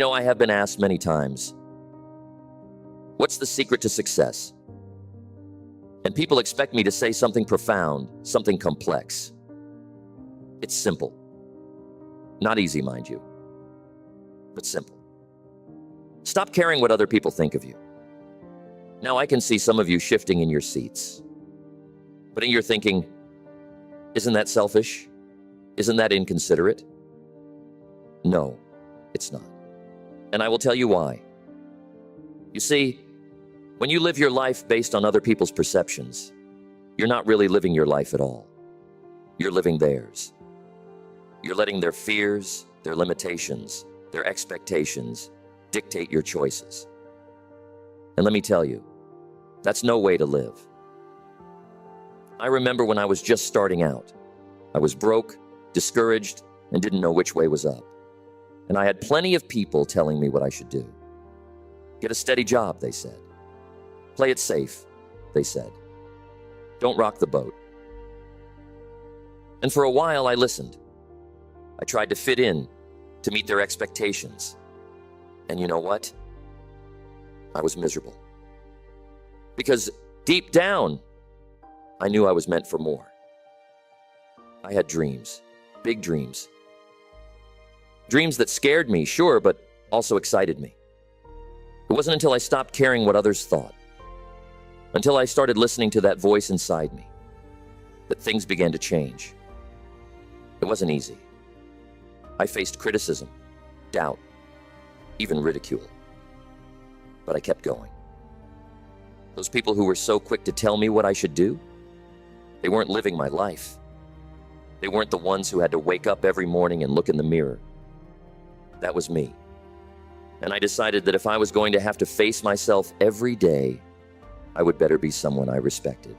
I have been asked many times, what's the secret to success? And people expect me to say something profound, something complex. It's simple. Not easy, mind you, but simple. Stop caring what other people think of you. Now, I can see some of you shifting in your seats. But you're thinking, isn't that selfish? Isn't that inconsiderate? No, it's not. And I will tell you why. You see, when you live your life based on other people's perceptions, you're not really living your life at all. You're living theirs. You're letting their fears, their limitations, their expectations dictate your choices. And let me tell you, that's no way to live. I remember when I was just starting out. I was broke, discouraged, and didn't know which way was up. And I had plenty of people telling me what I should do. Get a steady job, they said. Play it safe, they said. Don't rock the boat. And for a while, I listened. I tried to fit in, to meet their expectations. And you know what? I was miserable. Because deep down, I knew I was meant for more. I had dreams, big dreams. Dreams that scared me, sure, but also excited me. It wasn't until I stopped caring what others thought, until I started listening to that voice inside me, that things began to change. It wasn't easy. I faced criticism, doubt, even ridicule. But I kept going. Those people who were so quick to tell me what I should do, they weren't living my life. They weren't the ones who had to wake up every morning and look in the mirror. That was me. And I decided that if I was going to have to face myself every day, I would better be someone I respected.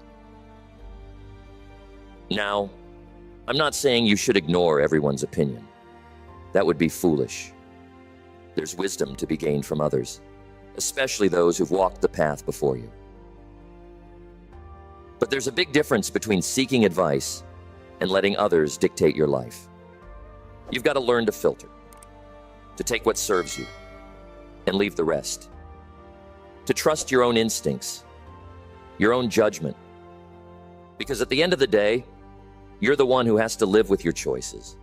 Now, I'm not saying you should ignore everyone's opinion. That would be foolish. There's wisdom to be gained from others, especially those who've walked the path before you. But there's a big difference between seeking advice and letting others dictate your life. You've got to learn to filter, to take what serves you and leave the rest, to trust your own instincts, your own judgment, because at the end of the day, you're the one who has to live with your choices.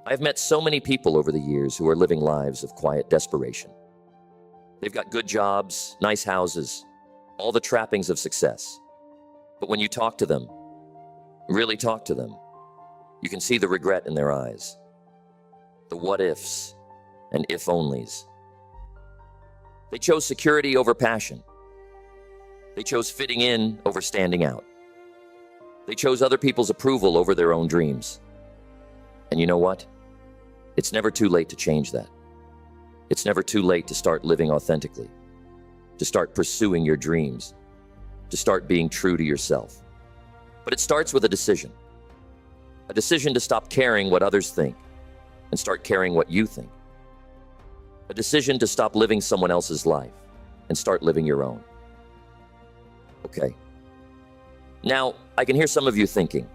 I've met so many people over the years who are living lives of quiet desperation. They've got good jobs, nice houses, all the trappings of success. But when you talk to them, really talk to them, you can see the regret in their eyes, the what-ifs and if-onlys. They chose security over passion. They chose fitting in over standing out. They chose other people's approval over their own dreams. And you know what? It's never too late to change that. It's never too late to start living authentically, to start pursuing your dreams, to start being true to yourself. But it starts with a decision to stop caring what others think and start caring what you think. A decision to stop living someone else's life and start living your own. Okay. Now, I can hear some of you thinking,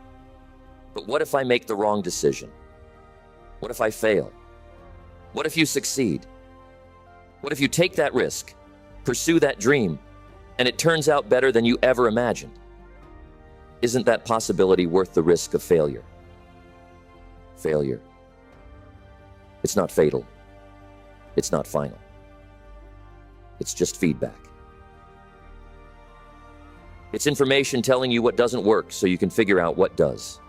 but what if I make the wrong decision? What if I fail? What if you succeed? What if you take that risk, pursue that dream, and it turns out better than you ever imagined? Isn't that possibility worth the risk of failure? Failure. It's not fatal. It's not final. It's just feedback. It's information telling you what doesn't work so you can figure out what does.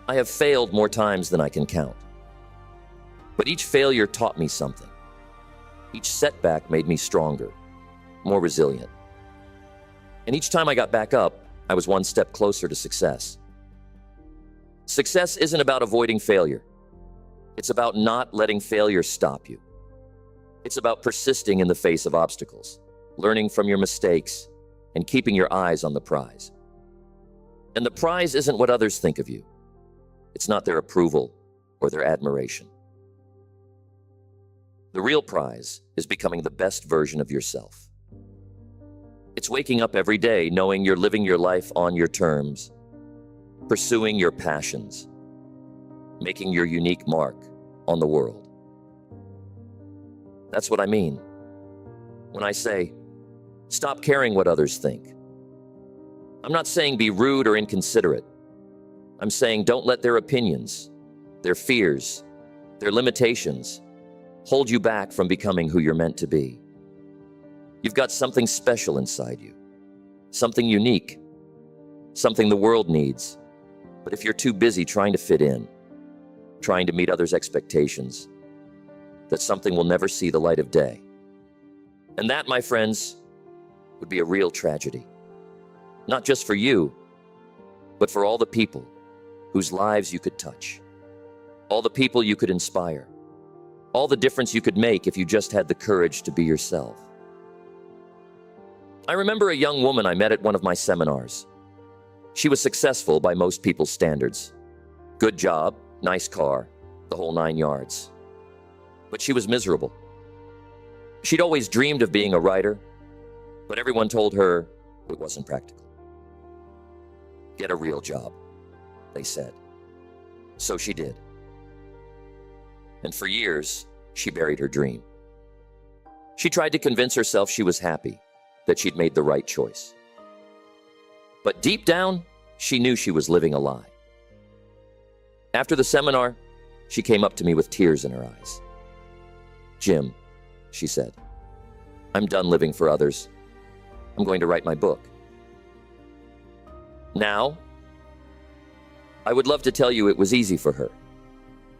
I have failed more times than I can count. But each failure taught me something. Each setback made me stronger, more resilient. And each time I got back up, I was one step closer to success. Success isn't about avoiding failure. It's about not letting failure stop you. It's about persisting in the face of obstacles, learning from your mistakes, and keeping your eyes on the prize. And the prize isn't what others think of you. It's not their approval or their admiration. The real prize is becoming the best version of yourself. It's waking up every day knowing you're living your life on your terms, pursuing your passions, making your unique mark on the world. That's what I mean when I say, stop caring what others think. I'm not saying be rude or inconsiderate. I'm saying don't let their opinions, their fears, their limitations hold you back from becoming who you're meant to be. You've got something special inside you, something unique, something the world needs. But if you're too busy trying to fit in, trying to meet others' expectations, that something will never see the light of day. And that, my friends, would be a real tragedy. Not just for you, but for all the people whose lives you could touch, all the people you could inspire, all the difference you could make if you just had the courage to be yourself. I remember a young woman I met at one of my seminars. She was successful by most people's standards. Good job, nice car, the whole 9 yards. But she was miserable. She'd always dreamed of being a writer, but everyone told her it wasn't practical. Get a real job, they said. So she did. And for years, she buried her dream. She tried to convince herself she was happy, that she'd made the right choice. But deep down, she knew she was living a lie. After the seminar, she came up to me with tears in her eyes. "Jim," she said, "I'm done living for others. I'm going to write my book." Now, I would love to tell you it was easy for her,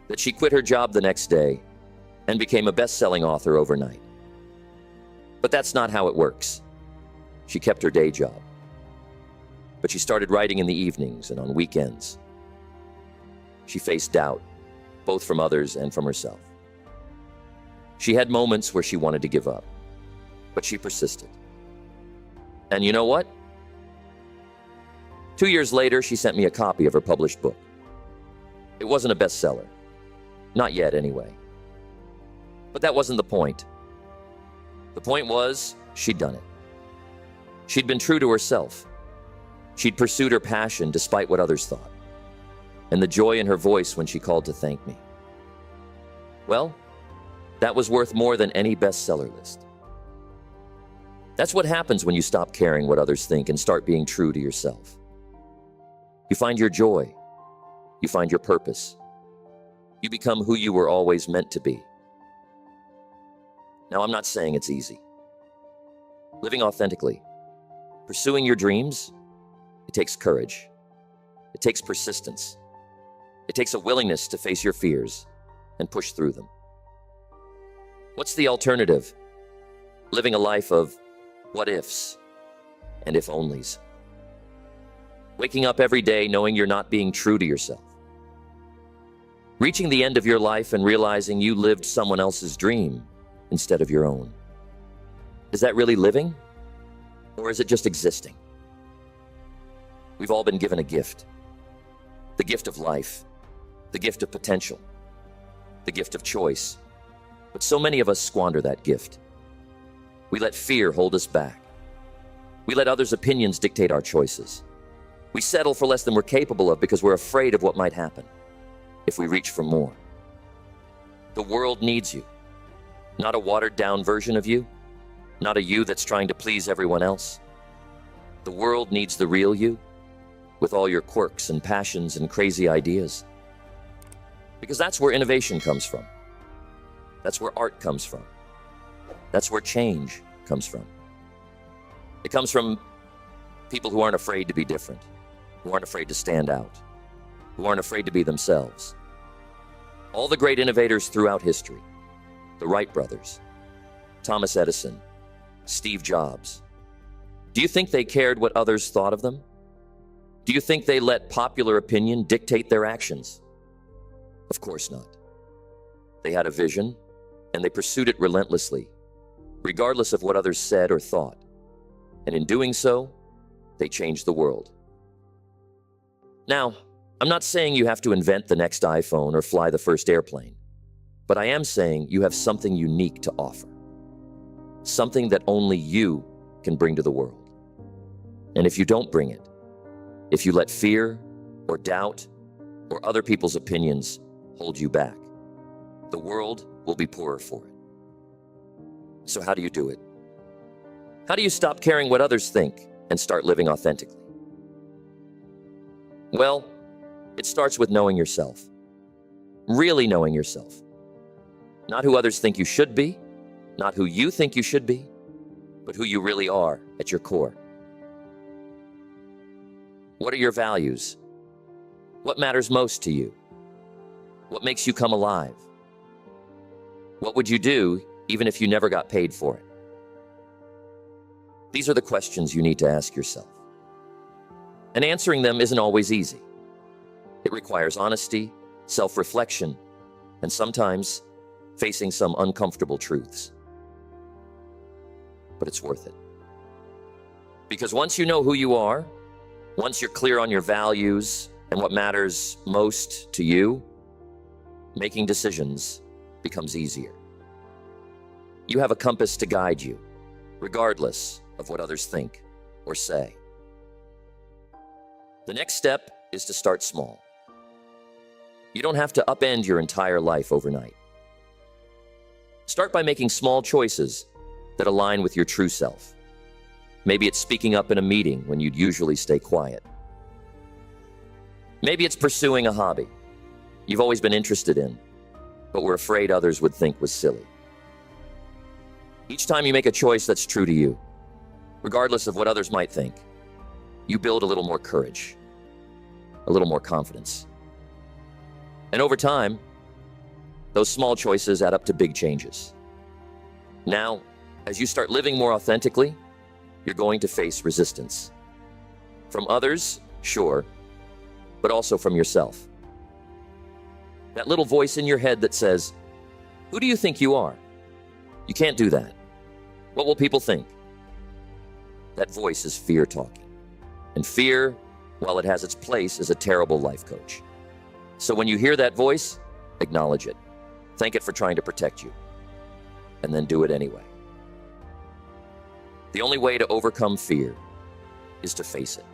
that she quit her job the next day and became a best-selling author overnight. But that's not how it works. She kept her day job, but she started writing in the evenings and on weekends. She faced doubt, both from others and from herself. She had moments where she wanted to give up, but she persisted. And you know what? 2 years later, she sent me a copy of her published book. It wasn't a bestseller. Not yet, anyway. But that wasn't the point. The point was, she'd done it. She'd been true to herself. She'd pursued her passion despite what others thought, and the joy in her voice when she called to thank me. Well, that was worth more than any bestseller list. That's what happens when you stop caring what others think and start being true to yourself. You find your joy. You find your purpose. You become who you were always meant to be. Now, I'm not saying it's easy. Living authentically, pursuing your dreams, it takes courage. It takes persistence. It takes a willingness to face your fears and push through them. What's the alternative? Living a life of what ifs and if onlys. Waking up every day knowing you're not being true to yourself. Reaching the end of your life and realizing you lived someone else's dream instead of your own. Is that really living? Or is it just existing? We've all been given a gift. The gift of life. The gift of potential. The gift of choice. But so many of us squander that gift. We let fear hold us back. We let others' opinions dictate our choices. We settle for less than we're capable of because we're afraid of what might happen if we reach for more. The world needs you. Not a watered-down version of you. Not a you that's trying to please everyone else. The world needs the real you, with all your quirks and passions and crazy ideas. Because that's where innovation comes from. That's where art comes from. That's where change comes from. It comes from people who aren't afraid to be different, who aren't afraid to stand out, who aren't afraid to be themselves. All the great innovators throughout history, the Wright brothers, Thomas Edison, Steve Jobs. Do you think they cared what others thought of them? Do you think they let popular opinion dictate their actions? Of course not. They had a vision, and they pursued it relentlessly, regardless of what others said or thought. And in doing so, they changed the world. Now, I'm not saying you have to invent the next iPhone or fly the first airplane, but I am saying you have something unique to offer. Something that only you can bring to the world. And if you don't bring it, if you let fear or doubt or other people's opinions hold you back, the world will be poorer for it. So how do you do it? How do you stop caring what others think and start living authentically? Well, it starts with knowing yourself. Really knowing yourself. Not who others think you should be, not who you think you should be, but who you really are at your core. What are your values? What matters most to you? What makes you come alive? What would you do even if you never got paid for it? These are the questions you need to ask yourself. And answering them isn't always easy. It requires honesty, self-reflection, and sometimes facing some uncomfortable truths. But it's worth it. Because once you know who you are, once you're clear on your values and what matters most to you, making decisions becomes easier. You have a compass to guide you, regardless of what others think or say. The next step is to start small. You don't have to upend your entire life overnight. Start by making small choices that align with your true self. Maybe it's speaking up in a meeting when you'd usually stay quiet. Maybe it's pursuing a hobby you've always been interested in, but were afraid others would think was silly. Each time you make a choice that's true to you, regardless of what others might think, you build a little more courage, a little more confidence. And over time, those small choices add up to big changes. Now, as you start living more authentically, you're going to face resistance. From others, sure, but also from yourself. That little voice in your head that says, "Who do you think you are? You can't do that. What will people think?" That voice is fear talking. And fear, while it has its place, is a terrible life coach. So when you hear that voice, acknowledge it. Thank it for trying to protect you. And then do it anyway. The only way to overcome fear is to face it.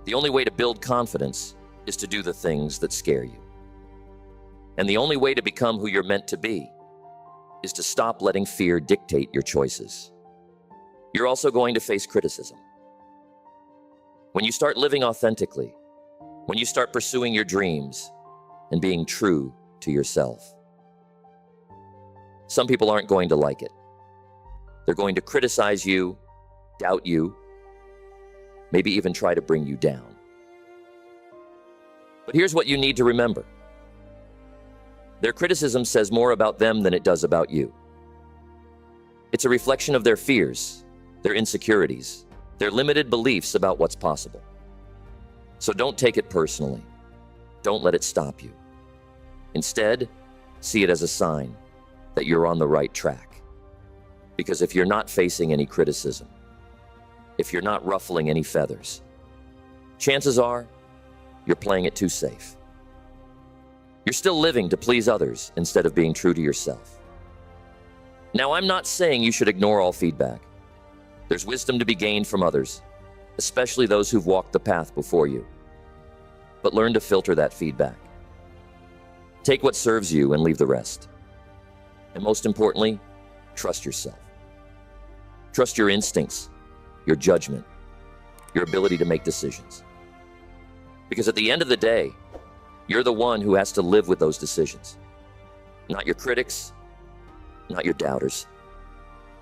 The only way to build confidence is to do the things that scare you. And the only way to become who you're meant to be is to stop letting fear dictate your choices. You're also going to face criticism. When you start living authentically, when you start pursuing your dreams and being true to yourself, some people aren't going to like it. They're going to criticize you, doubt you, maybe even try to bring you down. But here's what you need to remember. Their criticism says more about them than it does about you. It's a reflection of their fears, their insecurities, their limited beliefs about what's possible. So don't take it personally. Don't let it stop you. Instead, see it as a sign that you're on the right track. Because if you're not facing any criticism, if you're not ruffling any feathers, chances are you're playing it too safe. You're still living to please others instead of being true to yourself. Now, I'm not saying you should ignore all feedback. There's wisdom to be gained from others, especially those who've walked the path before you. But learn to filter that feedback. Take what serves you and leave the rest. And most importantly, trust yourself. Trust your instincts, your judgment, your ability to make decisions. Because at the end of the day, you're the one who has to live with those decisions. Not your critics, not your doubters,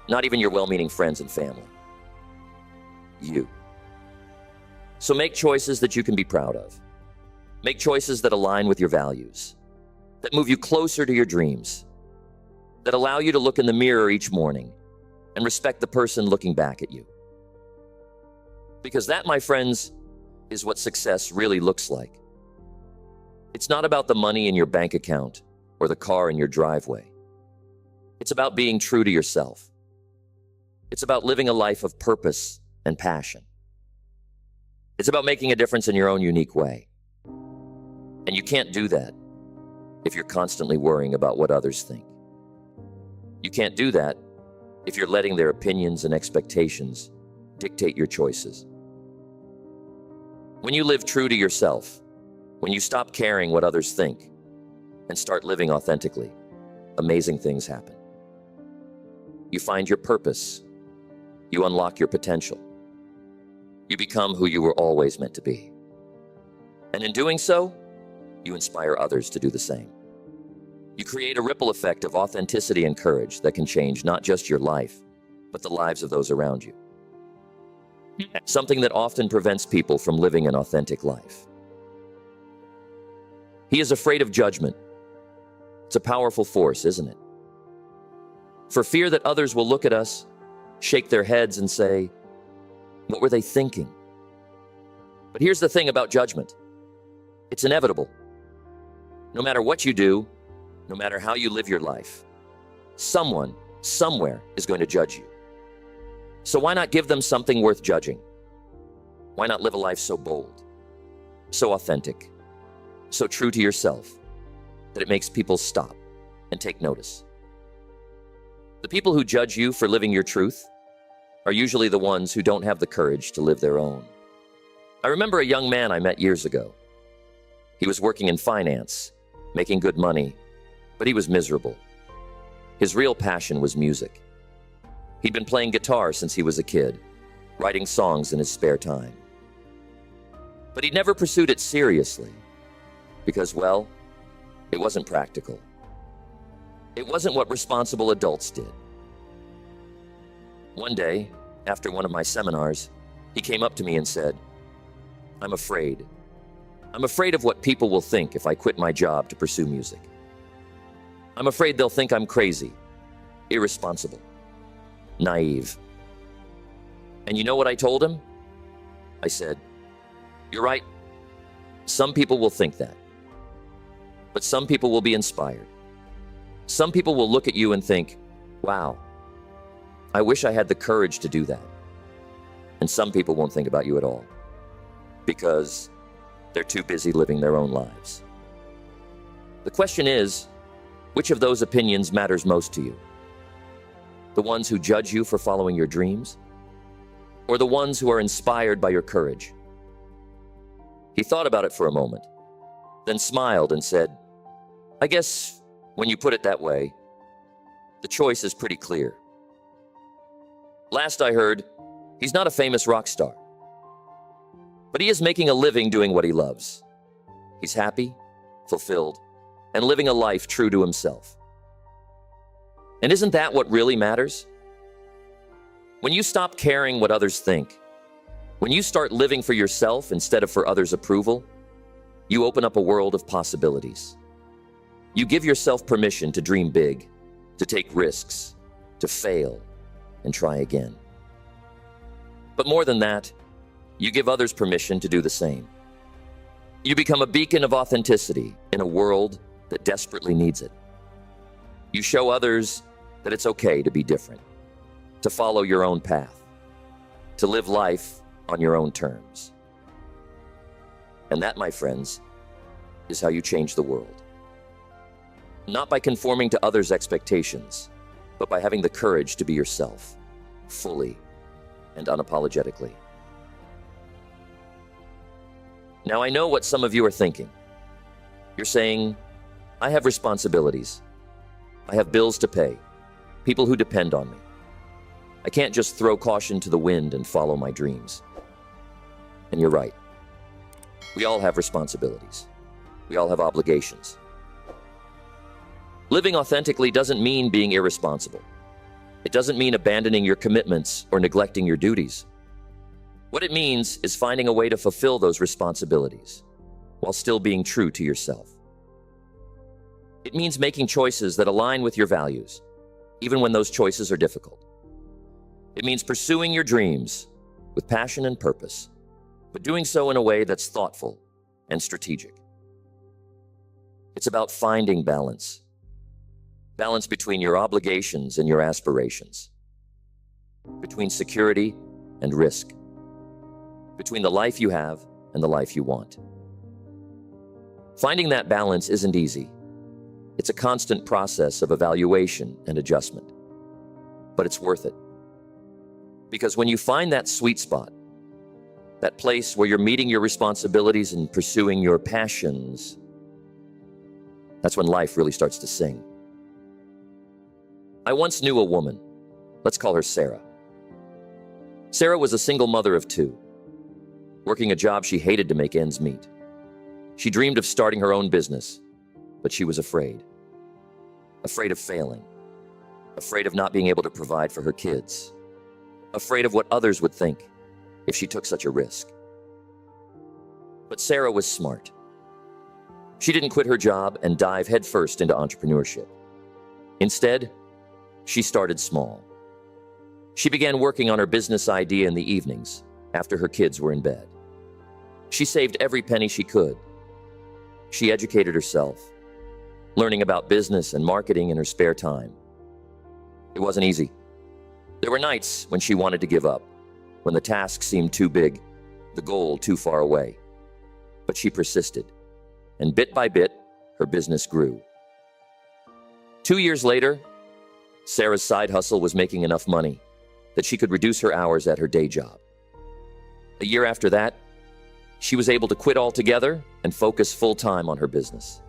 not even your well-meaning friends and family. You. So make choices that you can be proud of. Make choices that align with your values, that move you closer to your dreams, that allow you to look in the mirror each morning and respect the person looking back at you. Because that, my friends, is what success really looks like. It's not about the money in your bank account or the car in your driveway. It's about being true to yourself. It's about living a life of purpose and passion. It's about making a difference in your own unique way. And you can't do that if you're constantly worrying about what others think. You can't do that if you're letting their opinions and expectations dictate your choices. When you live true to yourself, when you stop caring what others think and start living authentically, amazing things happen. You find your purpose. You unlock your potential. You become who you were always meant to be. And in doing so, you inspire others to do the same. You create a ripple effect of authenticity and courage that can change not just your life, but the lives of those around you. Something that often prevents people from living an authentic life. He is afraid of judgment. It's a powerful force, isn't it? For fear that others will look at us, shake their heads and say, "What were they thinking?" But here's the thing about judgment. It's inevitable. No matter what you do, no matter how you live your life, someone, somewhere is going to judge you. So why not give them something worth judging? Why not live a life so bold, so authentic, so true to yourself that it makes people stop and take notice? The people who judge you for living your truth are usually the ones who don't have the courage to live their own. I remember a young man I met years ago. He was working in finance, making good money, but he was miserable. His real passion was music. He'd been playing guitar since he was a kid, writing songs in his spare time. But he'd never pursued it seriously because, well, it wasn't practical. It wasn't what responsible adults did. One day, after one of my seminars, he came up to me and said, "I'm afraid. I'm afraid of what people will think if I quit my job to pursue music. I'm afraid they'll think I'm crazy, irresponsible, naive." And you know what I told him? I said, "You're right. Some people will think that. But some people will be inspired. Some people will look at you and think, 'Wow, I wish I had the courage to do that.' And some people won't think about you at all because they're too busy living their own lives." The question is, which of those opinions matters most to you? The ones who judge you for following your dreams? Or the ones who are inspired by your courage? He thought about it for a moment, then smiled and said, "I guess when you put it that way, the choice is pretty clear. Last I heard, he's not a famous rock star, but he is making a living doing what he loves. He's happy, fulfilled, and living a life true to himself. And isn't that what really matters? When you stop caring what others think, when you start living for yourself instead of for others' approval, you open up a world of possibilities. You give yourself permission to dream big, to take risks, to fail, and try again. But more than that, you give others permission to do the same. You become a beacon of authenticity in a world that desperately needs it. You show others that it's okay to be different, to follow your own path, to live life on your own terms. And that, my friends, is how you change the world. Not by conforming to others' expectations, but by having the courage to be yourself, fully and unapologetically. Now, I know what some of you are thinking. You're saying, "I have responsibilities. I have bills to pay, people who depend on me. I can't just throw caution to the wind and follow my dreams." And you're right. We all have responsibilities. We all have obligations. Living authentically doesn't mean being irresponsible. It doesn't mean abandoning your commitments or neglecting your duties. What it means is finding a way to fulfill those responsibilities while still being true to yourself. It means making choices that align with your values, even when those choices are difficult. It means pursuing your dreams with passion and purpose, but doing so in a way that's thoughtful and strategic. It's about finding balance. Balance between your obligations and your aspirations, between security and risk, between the life you have and the life you want. Finding that balance isn't easy. It's a constant process of evaluation and adjustment, but it's worth it. Because when you find that sweet spot, that place where you're meeting your responsibilities and pursuing your passions, That's when life really starts to sing. I once knew a woman. Let's call her Sarah. Sarah was a single mother of two, working a job she hated to make ends meet. She dreamed of starting her own business, but she was afraid. Afraid of failing. Afraid of not being able to provide for her kids. Afraid of what others would think if she took such a risk. But Sarah was smart. She didn't quit her job and dive headfirst into entrepreneurship. Instead, she started small. She began working on her business idea in the evenings after her kids were in bed. She saved every penny she could. She educated herself, learning about business and marketing in her spare time. It wasn't easy. There were nights when she wanted to give up, when the task seemed too big, the goal too far away. But she persisted, and bit by bit, her business grew. 2 years later, Sarah's side hustle was making enough money that she could reduce her hours at her day job. A year after that, she was able to quit altogether and focus full-time on her business.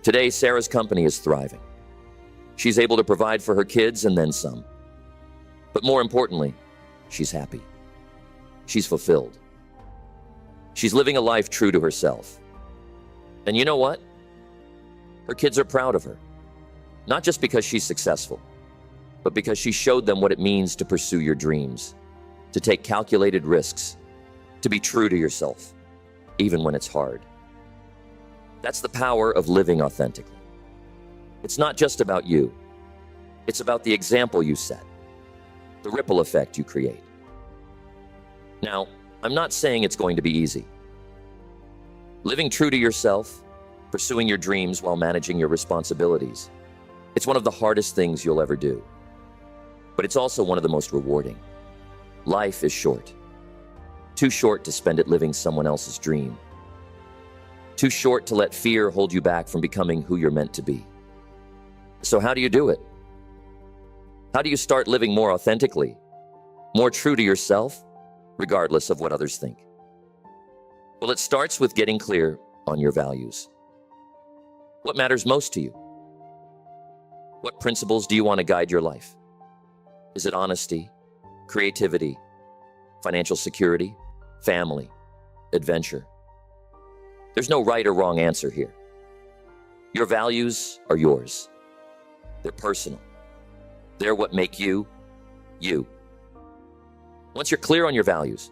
Today, Sarah's company is thriving. She's able to provide for her kids and then some. But more importantly, she's happy. She's fulfilled. She's living a life true to herself. And you know what? Her kids are proud of her. Not just because she's successful, but because she showed them what it means to pursue your dreams, to take calculated risks, to be true to yourself, even when it's hard. That's the power of living authentically. It's not just about you. It's about the example you set, the ripple effect you create. Now, I'm not saying it's going to be easy. Living true to yourself, pursuing your dreams while managing your responsibilities, it's one of the hardest things you'll ever do. But it's also one of the most rewarding. Life is short. Too short to spend it living someone else's dream. Too short to let fear hold you back from becoming who you're meant to be. So how do you do it? How do you start living more authentically, more true to yourself, regardless of what others think? Well, it starts with getting clear on your values. What matters most to you? What principles do you want to guide your life? Is it honesty, creativity, financial security, family, adventure? There's no right or wrong answer here. Your values are yours. They're personal. They're what make you, you. Once you're clear on your values,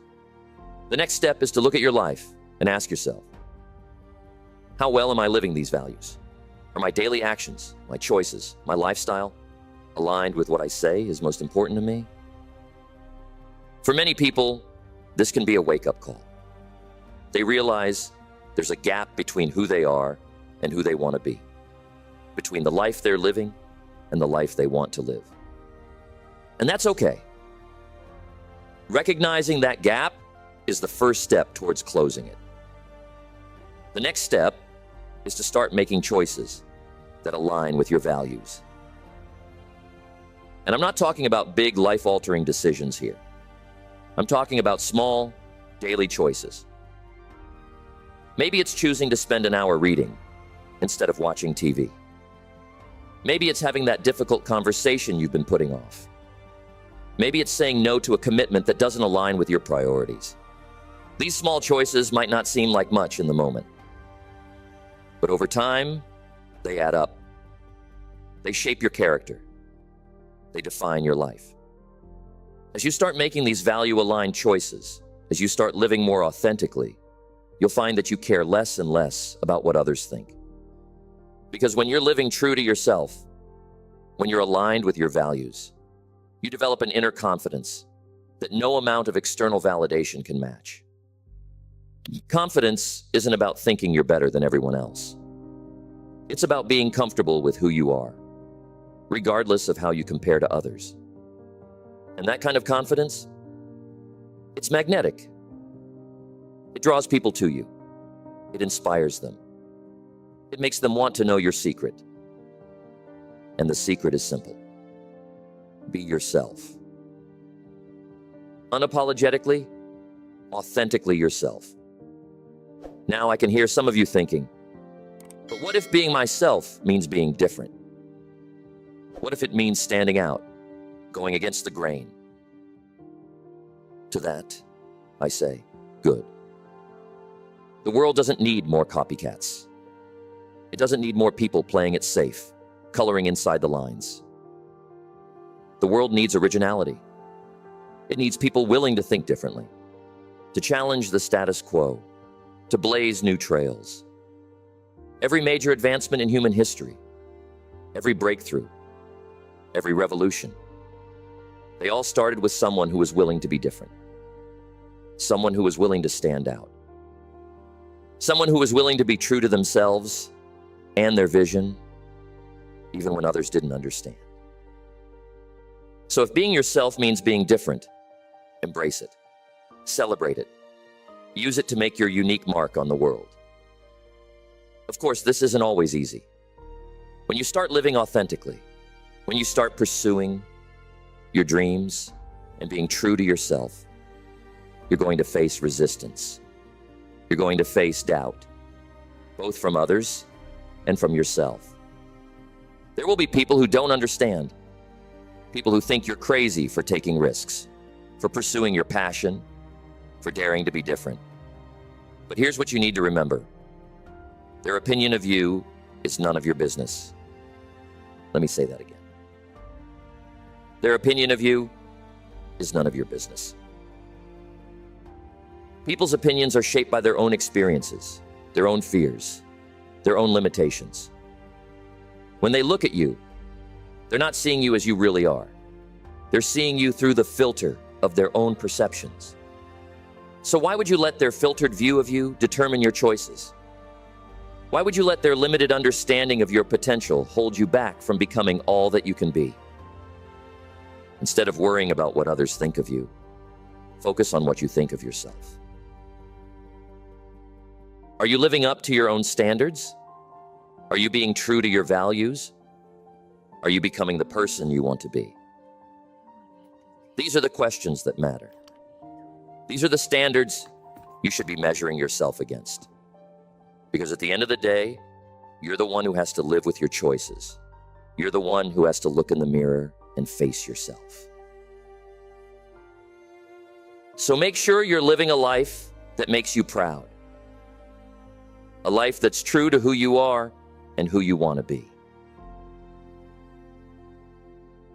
the next step is to look at your life and ask yourself, how well am I living these values? Are my daily actions, my choices, my lifestyle aligned with what I say is most important to me? For many people, this can be a wake-up call. They realize there's a gap between who they are and who they want to be, between the life they're living and the life they want to live. And that's okay. Recognizing that gap is the first step towards closing it. The next step is to start making choices that align with your values. And I'm not talking about big life-altering decisions here. I'm talking about small, daily choices. Maybe it's choosing to spend an hour reading instead of watching TV. Maybe it's having that difficult conversation you've been putting off. Maybe it's saying no to a commitment that doesn't align with your priorities. These small choices might not seem like much in the moment, but over time, they add up. They shape your character. They define your life. As you start making these value-aligned choices, as you start living more authentically, you'll find that you care less and less about what others think. Because when you're living true to yourself, when you're aligned with your values, you develop an inner confidence that no amount of external validation can match. Confidence isn't about thinking you're better than everyone else. It's about being comfortable with who you are, regardless of how you compare to others. And that kind of confidence, it's magnetic. It draws people to you. It inspires them. It makes them want to know your secret. And the secret is simple. Be yourself. Unapologetically, authentically yourself. Now I can hear some of you thinking, But what if being myself means being different? What if it means standing out, going against the grain? To that, I say, good. The world doesn't need more copycats. It doesn't need more people playing it safe, coloring inside the lines. The world needs originality. It needs people willing to think differently, to challenge the status quo, to blaze new trails. Every major advancement in human history, every breakthrough, every revolution, they all started with someone who was willing to be different. Someone who was willing to stand out. Someone who was willing to be true to themselves and their vision, even when others didn't understand. So if being yourself means being different, embrace it, celebrate it, use it to make your unique mark on the world. Of course, this isn't always easy. When you start living authentically, when you start pursuing your dreams and being true to yourself, you're going to face resistance. You're going to face doubt, both from others and from yourself. There will be people who don't understand, people who think you're crazy for taking risks, for pursuing your passion, for daring to be different. But here's what you need to remember. Their opinion of you is none of your business. Let me say that again. Their opinion of you is none of your business. People's opinions are shaped by their own experiences, their own fears, their own limitations. When they look at you, they're not seeing you as you really are. They're seeing you through the filter of their own perceptions. So why would you let their filtered view of you determine your choices? Why would you let their limited understanding of your potential hold you back from becoming all that you can be? Instead of worrying about what others think of you, focus on what you think of yourself. Are you living up to your own standards? Are you being true to your values? Are you becoming the person you want to be? These are the questions that matter. These are the standards you should be measuring yourself against. Because at the end of the day, you're the one who has to live with your choices. You're the one who has to look in the mirror and face yourself. So make sure you're living a life that makes you proud. A life that's true to who you are and who you want to be.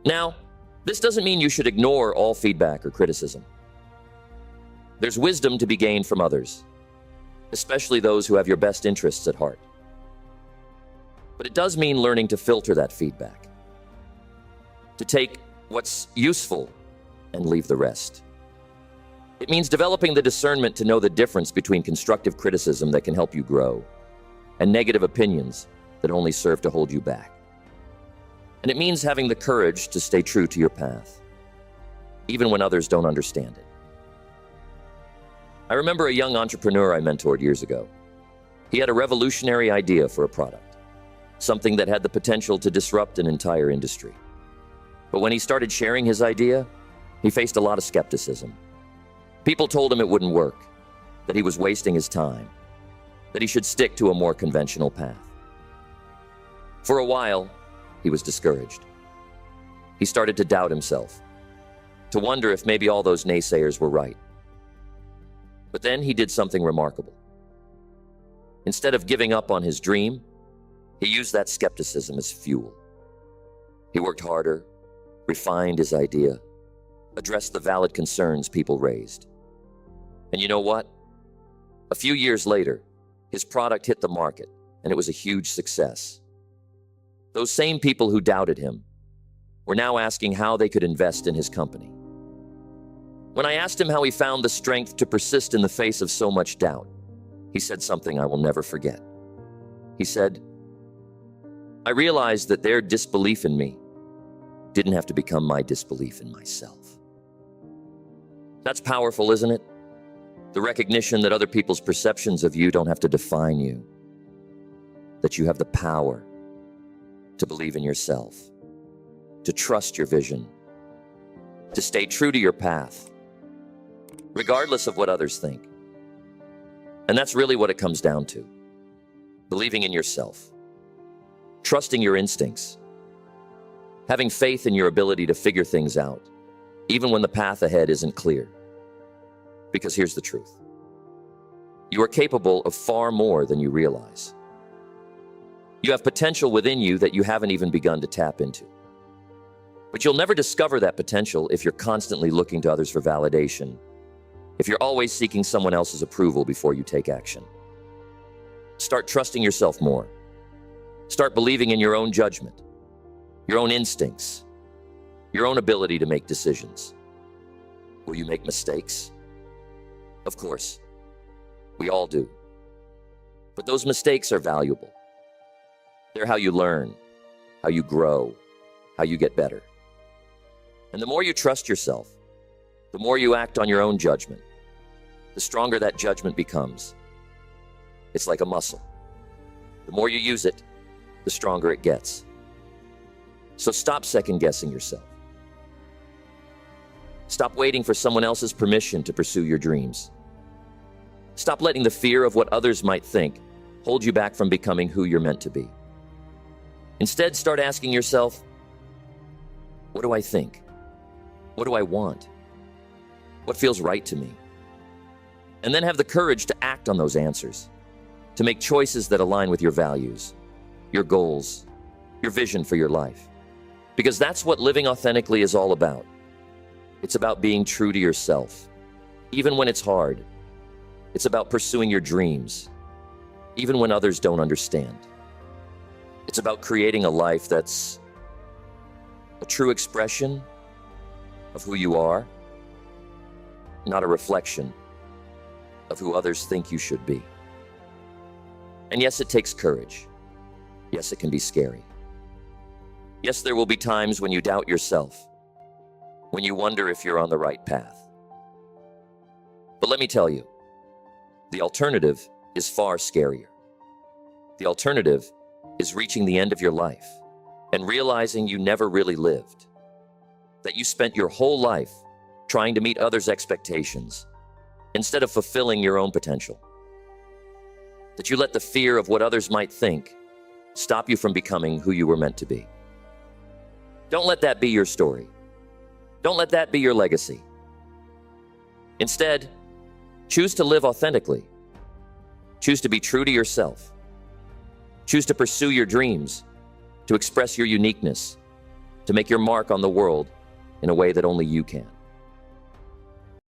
Now, this doesn't mean you should ignore all feedback or criticism. There's wisdom to be gained from others, especially those who have your best interests at heart. But it does mean learning to filter that feedback, to take what's useful and leave the rest. It means developing the discernment to know the difference between constructive criticism that can help you grow and negative opinions that only serve to hold you back. And it means having the courage to stay true to your path, even when others don't understand it. I remember a young entrepreneur I mentored years ago. He had a revolutionary idea for a product, something that had the potential to disrupt an entire industry. But when he started sharing his idea, he faced a lot of skepticism. People told him it wouldn't work, that he was wasting his time, that he should stick to a more conventional path. For a while, he was discouraged. He started to doubt himself, to wonder if maybe all those naysayers were right. But then he did something remarkable. Instead of giving up on his dream, he used that skepticism as fuel. He worked harder, refined his idea, addressed the valid concerns people raised. And you know what? A few years later, his product hit the market, and it was a huge success. Those same people who doubted him were now asking how they could invest in his company. When I asked him how he found the strength to persist in the face of so much doubt, he said something I will never forget. He said, "I realized that their disbelief in me didn't have to become my disbelief in myself." That's powerful, isn't it? The recognition that other people's perceptions of you don't have to define you, that you have the power to believe in yourself, to trust your vision, to stay true to your path, regardless of what others think. And that's really what it comes down to. believing in yourself, trusting your instincts, having faith in your ability to figure things out, even when the path ahead isn't clear. Because here's the truth. You are capable of far more than you realize. You have potential within you that you haven't even begun to tap into. But you'll never discover that potential if you're constantly looking to others for validation, if you're always seeking someone else's approval before you take action. Start trusting yourself more. Start believing in your own judgment, your own instincts, your own ability to make decisions. Will you make mistakes? Of course. We all do. But those mistakes are valuable. They're how you learn, how you grow, how you get better. And the more you trust yourself, the more you act on your own judgment, the stronger that judgment becomes. It's like a muscle. The more you use it, the stronger it gets. So stop second-guessing yourself. Stop waiting for someone else's permission to pursue your dreams. Stop letting the fear of what others might think hold you back from becoming who you're meant to be. Instead, start asking yourself, what do I think? What do I want? What feels right to me? And then have the courage to act on those answers, to make choices that align with your values, your goals, your vision for your life. Because that's what living authentically is all about. It's about being true to yourself, even when it's hard. It's about pursuing your dreams, even when others don't understand. It's about creating a life that's a true expression of who you are, not a reflection of who others think you should be. And yes, it takes courage. Yes, it can be scary. Yes, there will be times when you doubt yourself, when you wonder if you're on the right path. But let me tell you, the alternative is far scarier. The alternative is reaching the end of your life and realizing you never really lived, that you spent your whole life trying to meet others' expectations instead of fulfilling your own potential, that you let the fear of what others might think stop you from becoming who you were meant to be. Don't let that be your story. Don't let that be your legacy. Instead, choose to live authentically. Choose to be true to yourself. Choose to pursue your dreams, to express your uniqueness, to make your mark on the world in a way that only you can.